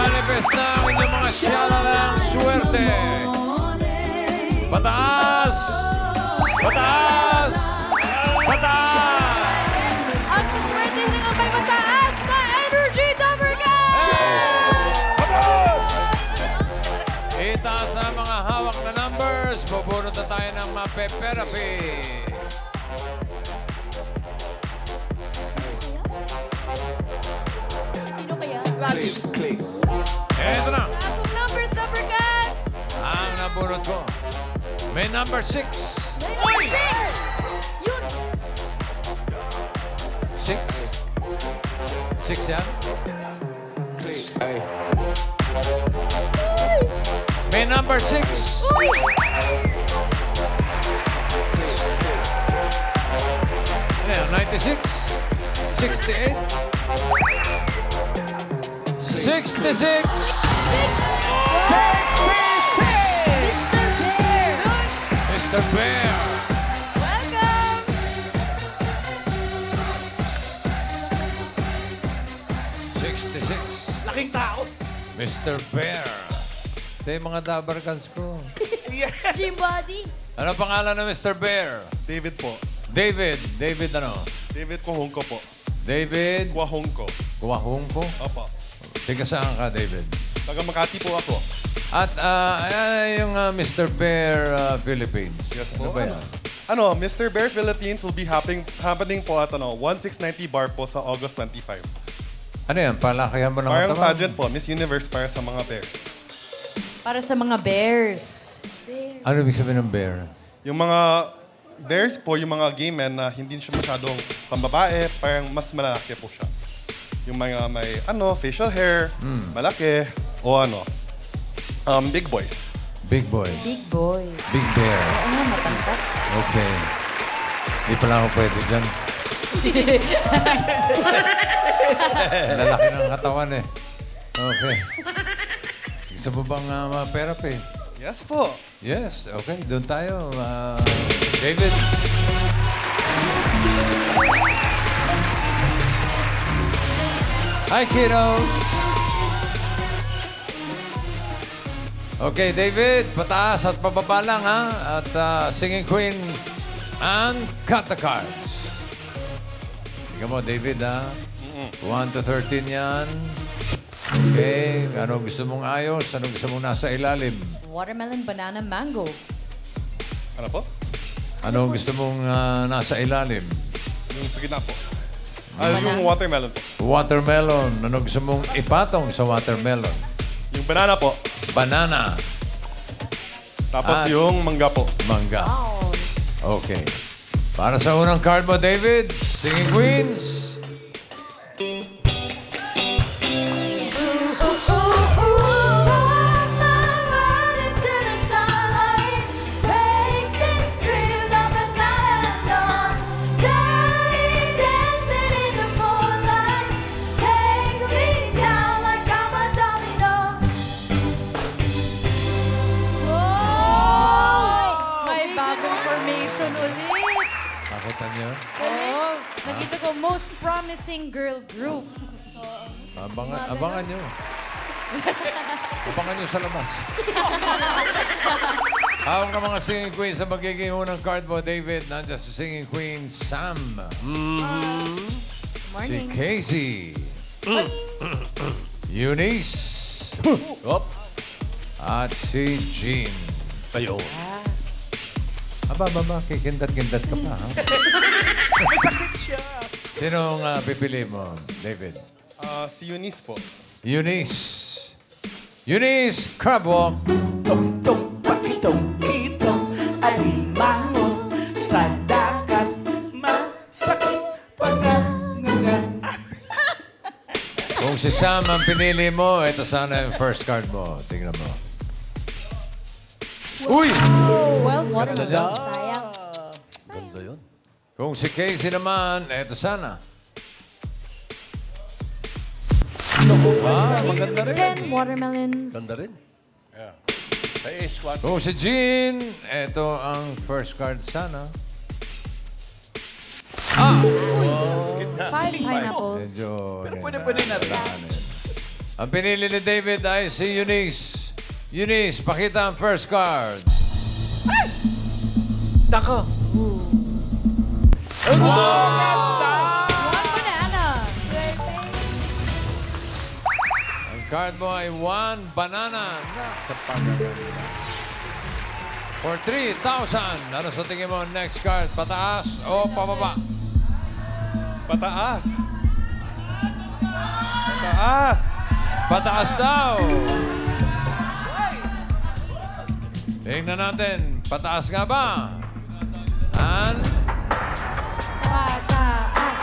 Manifest na ang inyong mga syalalang swerte. Pataas! Pataas! Pataas! At sa swerte ng may mataas na energy Dumbercats! Itaas na mga hawak na numbers. Bubunot na tayo ng mape-therapy. Sino kaya? Click. Eto na. Taas mong numbers, Dumbercats! Ang nabunot ko. May number 6. Number 6! Yun! 6. 6 yan. Click. Ay. May number 6. Yeah, 96. 68. 66. Mr. Bear. Welcome! 66. Laking tao. Mr. Bear. Ito yung mga Dumbercats ko. Yes. Gym body. Ano pangalan ng Mr. Bear? David po. David. David ano? David Kuhongko po. David Kuhongko. Kuwahungko. Opo. Tiga saan ka, David? Taga Makati po ako. At yung Mr. Bear Philippines. Yes Ano po. ba yan? Mr. Bear Philippines will be happening po at 1690 bar po sa August 25. Ano yan? Palakayan mo ng Parang katawan? pageant po, Miss Universe para sa mga bears. Para sa mga bears. Ano ibig sabihin ng bear? Yung mga bears po, yung mga gay men na hindi siya masyadong pambabae, parang mas malaki po siya. Yung mga may facial hair, malaki, o big boys. Big boys. Big boys. Big bear. Oo nga, matangkat. Okay. Di pala ako pwede dyan. Lalaki ng katawan eh. Okay. Gusto mo bang ma-therapy? Yes po. Yes, okay. Doon tayo. David. Hi, kiddos. Okay, David. Pataas at pababa lang, ha? At Singing Queen and cut the cards. Tingnan mo, David, ha? 1 to 13 yan. Okay. Ano gusto mong ayos? Ano gusto mong nasa ilalim? Watermelon, banana, mango. Ano po? Ano gusto mong nasa ilalim? Yung sa gitna po. Yung watermelon po. Watermelon. Ano gusto mong ipatong sa watermelon? Yung banana po. Banana. Tapos yung mangga po. Mangga. Okay. Para sa unang card mo, David, Singing Queens. May bagong formation ulit. Nakita niyo? Oo. Nakita ko, most promising girl group. Abangan niyo. Abangan niyo sa labas. Hawak ng mga Singing Queens sa magiging unang card mo, David. Nandiyan si Singing Queen Sam. Si Morning. Casey. Eunice. At si Jean. Tayo. Aba, kikindat-kindat ka pa, ha? May sakit siya. Sinong pipili mo, David? Si Eunice po. Eunice. Eunice Crabwalk. Tong pakitong kitong alimango sa dagat masakit pangangagat. Kung si Sam ang pinili mo, ito sana yung first card mo. Tingnan mo. Uy! 12 watermelon. Ganda. Sayang. Ganda yun. Kung si Casey naman, ito sana. Maganda rin. 10 watermelons. Ganda rin. Yeah. Sa squad. Kung si Jean, ito ang first card sana. 5 pineapples. Medyo... Pero pwede na rin. Ang pinili ni David ay si Eunice. Eunice, pakita ang first card. Nako. One banana. Ang card mo ay one banana. For 3,000. Ano sa tingin mo next card? Pataas o pababa? Pataas. Pataas. Pataas daw. Tingnan natin. Pataas nga ba? And Pataas.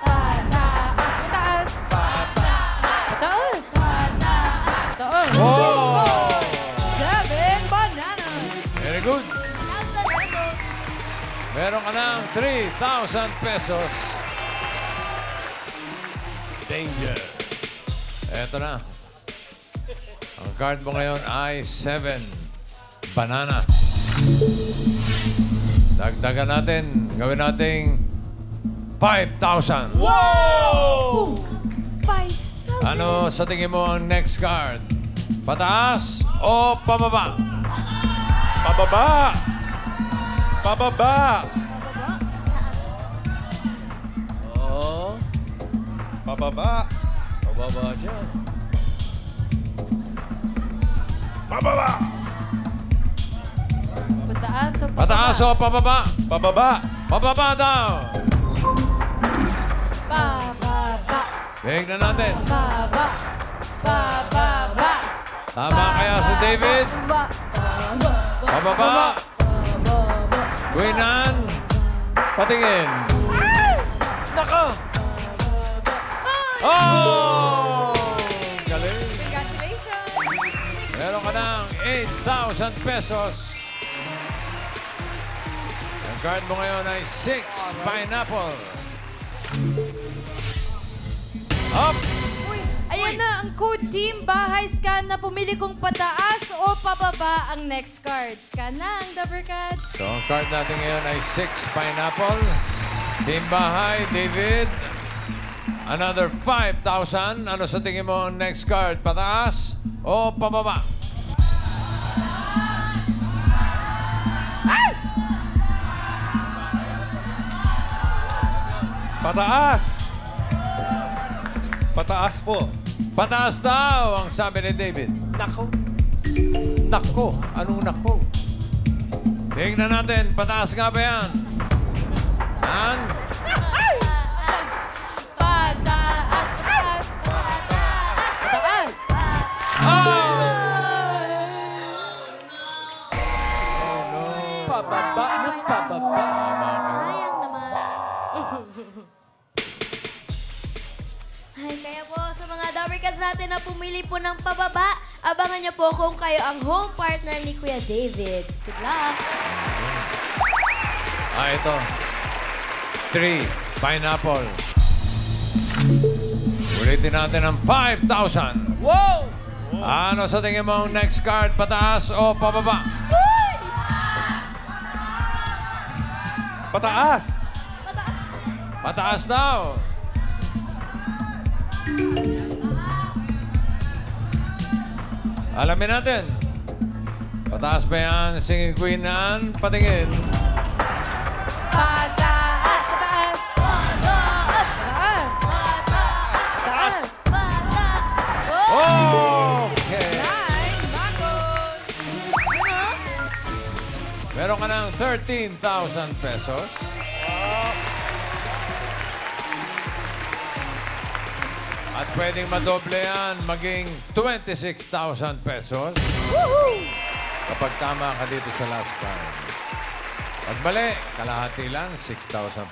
Pataas. Pataas. Pataas. Pataas. oh! 7 bananas. Very good. 1,000 pesos. Meron ka ng 3,000 pesos. Danger. Eto na. Ang card mo ngayon ay 7 banana. Dagdagan natin. Gawin nating 5,000. Wow! 5,000. Ano sa tingin mo ang next card? Pataas o pababa? Pababa. Pababa. Oh, Pababa. pababa siya. Pababa. Pataas o Pataas o pababa? Pababa. Pababa daw. Pababa. Tingnan natin. Pababa. Pababa. Tama kaya si David? Pababa. Queen Anne, patingin. Nako. Oh! Galing. Congratulations. Meron ka ng 8,000 pesos. Ang card mo ngayon ay 6 pineapple. Up! Uy, ayan na ang code team Bahay Scan na pumili kung pataas o pababa ang next card. Scan lang, Dappercats. So, ang card natin ngayon ay 6 pineapple. Team Bahay, David. Another 5,000. Ano sa tingin mo ang next card? Pataas o pababa? Pataas. Pataas po. Pataas daw, ang sabi ni David. Nako. Nako, anong nako? Tingnan natin, pataas nga ba yan? And, Pataas. Pataas. Pataas. oh! Pababa ng pababa. Sayang naman. Ay, kaya po sa mga Dappercats natin na pumili po ng pababa, abangan niyo po kung kayo ang home partner ni Kuya David. Good luck! Ito. 3 pineapple. Ulitin natin ang 5,000. Wow! Ano sa tingin mo ang next card? Pataas o pababa? Pataas. Pataas daw. Alamin natin. Pataas ba yan? Singing Queen Anne? Patingin. Pataas! Pataas! Pataas! Pataas! Pataas! Pataas! Okay. Nine mangoes! Ano? Meron ka ng 13,000 pesos. At pwedeng madoble yan, maging 26,000 pesos. Woohoo! Kapag tama ka dito sa last card. Pag mali, kalahati lang, 6,500.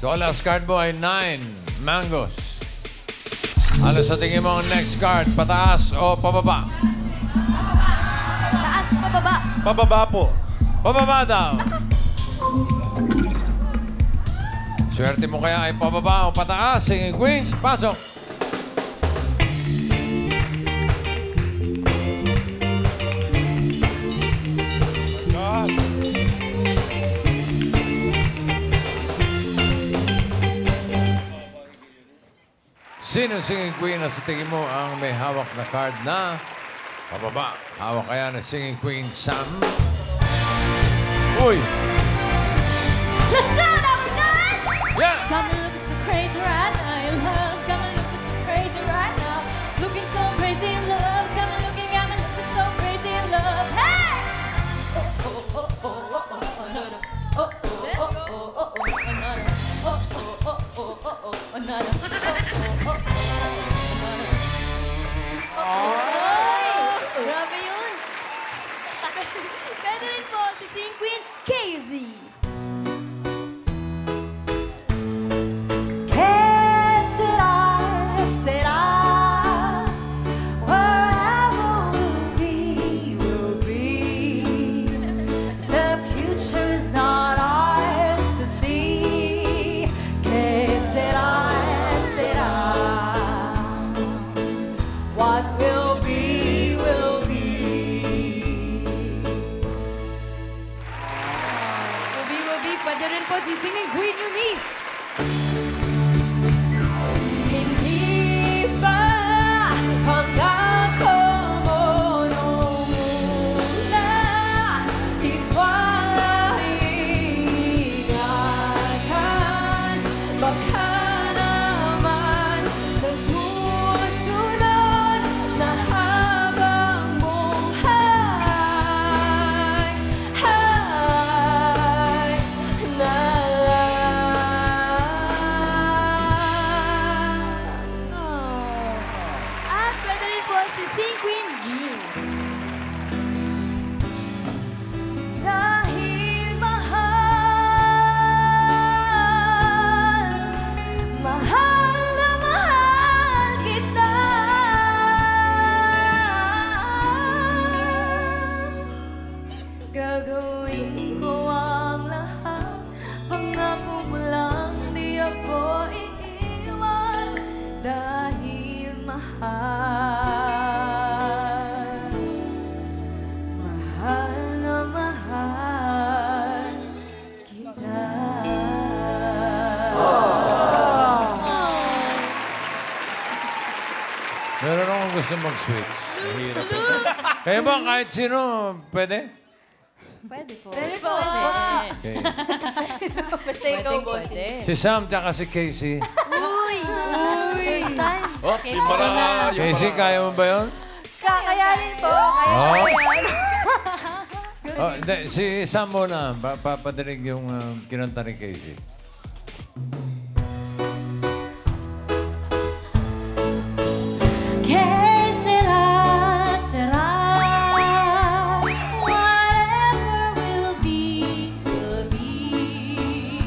So, last card mo ay 9 mangoes. Ano sa tingin mo ang next card? Pataas o pababa? Taas, pababa! Pababa po. Pababa daw. Swerte mo kaya ay pababa o pataas. Singing Queens, pasok. God. Sino singing queen na sa tingin mo ang may hawak na card na pababa? Hawak kaya na singing queen Sam? Uy! Let's go, Dapper Cats! Yeah! Got me looking so crazy right now in love. Got me looking so crazy right now. Looking so crazy in love. Got me looking so crazy in love. Hey! Grabe yun. Pwede rin po si Singing Queen KZ. What will be, will be. Pwede rin po si Singing Queen Eunice. Hindi ba pangako mo nung una, di ba iingatan? Baka naman sa susunod na habang buhay na At pwede rin po si Singing Queen Jean. dahil mahal na mahal kita. Gagawin ko ang lahat, pangako mo lang di ako iiwan dahil mahal na mahal kita. Meron akong gusto mag-switch. Mahirap eh. Kaya ba kahit sino pwede? Pwede po. Pwede po. Okay. Basta ikaw, boss. Si Sam tsaka si Casey. First time. Oh, yung para, yung Casey, kaya mo ba yun? Kakayanin po. Kaya Oh. ko yan. Oh, hindi, si Sam muna. Papadinig yung kinanta ni Casey. Que será, será. Whatever will be, will be.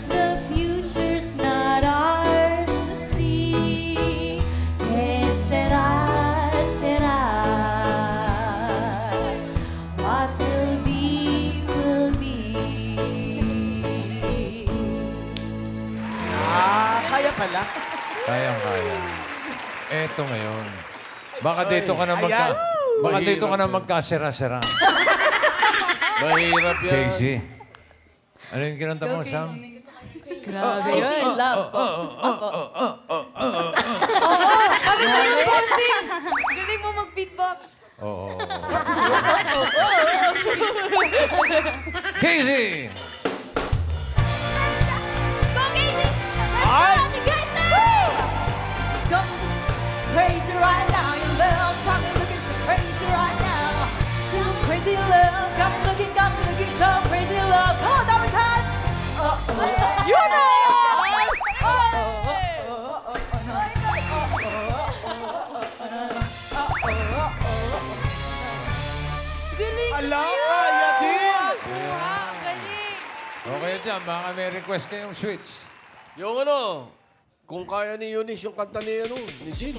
The future's not ours to see. Que será, será. What will be, will be. Kaya pala. Kayang-kaya. Eto ngayon. Baka dito ka na Baka dito ka na magkasira-sira. Mahirap yan. Casey. Ano yung kinanta mo, Sam? Grabe Easy in love po. Galing mo, bossing. Galing mo mag-beatbox. Oo. Casey! Go, Casey! Let's go together! Go crazy right now, your love's got me looking so crazy right now. So crazy love, got me looking so crazy love. Come on, Dapper Cats! You know! Galing! Ala, kaya din. Galing! Okay dyan, baka may request kayong switch. Yung ano, kung kaya ni Eunice yung kanta ni, ni Jean.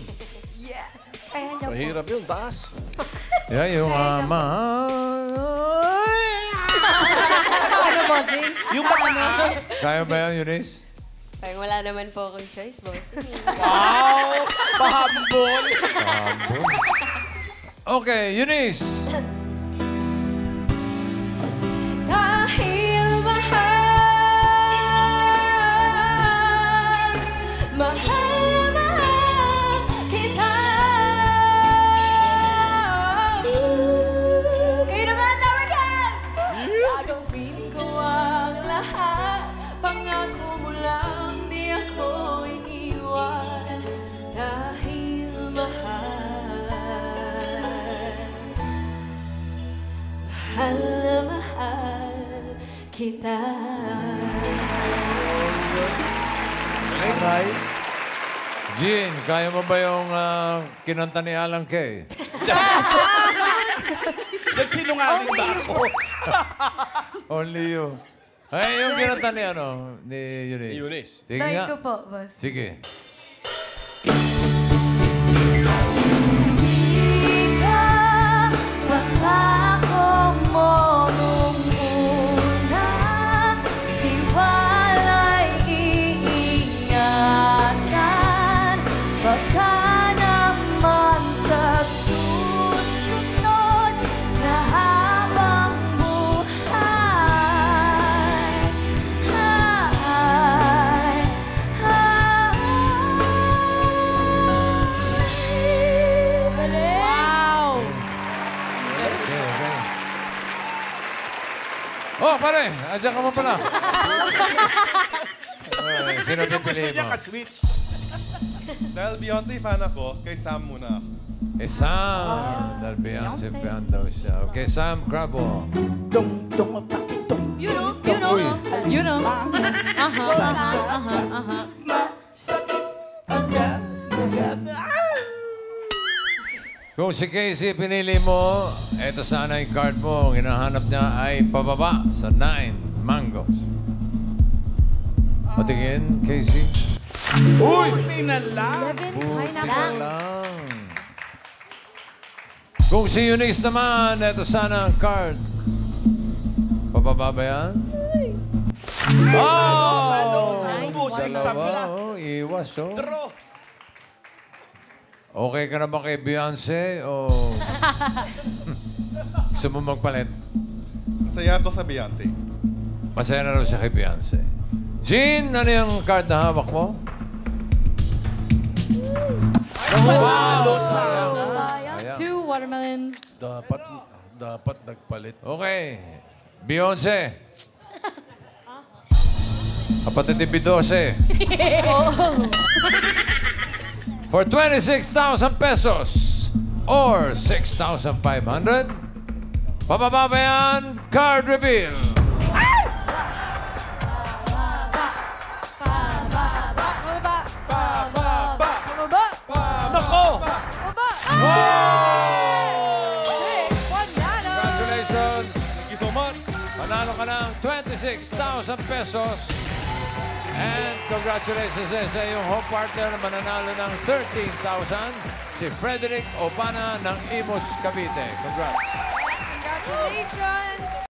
Yeah! Kaya niya po. Mahirap yun, taas. Yan, yung ama. Ano, bossing? Yung mataas. Kaya ba yan, Eunice? Parang wala naman po akong choice, boss. Wow! Pahambol. Tambol. Okay, Eunice. Dahil mahal na mahal mahal na mahal kita. Aray. Jean, kaya mo ba yung kinanta ni Alan Kay? Nagsinungaling ba ako? Only you. Ay, yung kinanta ni ni Eunice. Eunice. Sige Try nga. ko po, boss. Sige. Ikaw, pangako mo nung una, tiwala'y iingatan. Baka naman sa susunod na habang buhay. Wow! Okay, okay. Oh, pare! Andiyan ka mo pala. Ay, sino pipili Gusto niya mo? ka-switch. Dahil Beyonce fan ako, kay Sam muna. Sam. Dahil Beyonce fan daw siya. Okay, Sam Crabo. Dong, dong, pakitong. You know, you know, Uy. you know. Aha. Kung si Casey pinili mo, eto sana yung card mo. Ang hinahanap niya ay pababa sa 9 mangoes. Patingin, Casey. Uy! Pinala. 11 Buti lang. ka lang. Kung si Eunice naman, eto sana ang card. Pababa ba yan? Oh! Ubusin Dalawa, tabla. iwas, oh. Draw. Okay ka na ba kay Beyonce o gusto mo magpalit? Masaya ako sa Beyonce. Masaya na raw siya kay Beyonce. Jean, ano yung card na hawak mo? Panalo sana. Sayang. Ayan. 2 watermelons. Dapat nagpalit. Okay. Beyonce. Kapatid ni Bidose. For 26,000 pesos or 6,500, pababa ba yan? Card reveal. Nako! Congratulations. Thank you so much. Panalo ka ng 26,000 pesos. And congratulations din sa iyong home partner na mananalo ng 13,000, si Frederick Obana ng Imus, Cavite. Congrats. Congratulations!